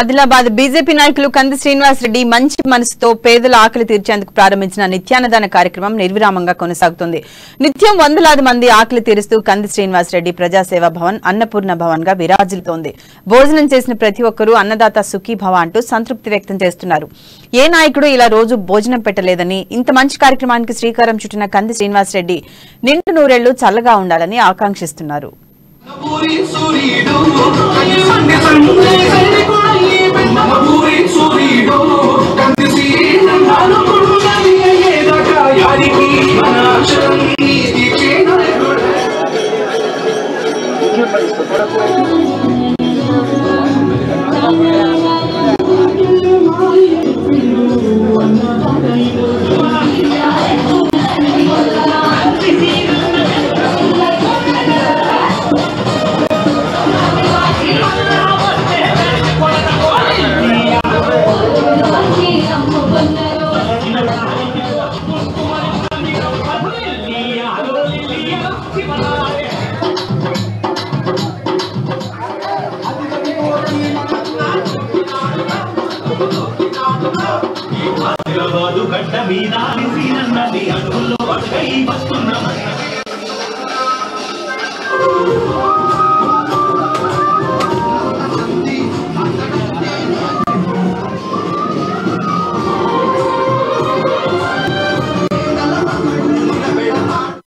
Adilabad BJP నాయకులు కంది శ్రీనివాస్ రెడ్డి మంచి మనసుతో పేదల ఆకలి తీర్చేందుకు ప్రారంభించిన నిత్యాన్నదాన కార్యక్రమం నిర్విరామంగా కొనసాగుతుంది. నిత్యం వందలాది మంది ఆకలి తీరుస్తూ కంది శ్రీనివాస్ రెడ్డి ప్రజాసేవా భవన్ అన్నపూర్ణ భవన్ గా విరాజిల్లుతోంది. భోజనం చేసిన ప్రతి ఒక్కరూ అన్నదాత సుఖీభవ అంటూ సంతృప్తి వ్యక్తం చేస్తున్నారు. ఏ నాయకుడు ఇలా రోజు భోజనం పెట్టలేదని, ఇంత మంచి కార్యక్రమానికి శ్రీకారం చుట్టిన కంది శ్రీనివాస్ రెడ్డి నిండు నూరేళ్లు చల్లగా ఉండాలని ఆకాంక్షిస్తున్నారు.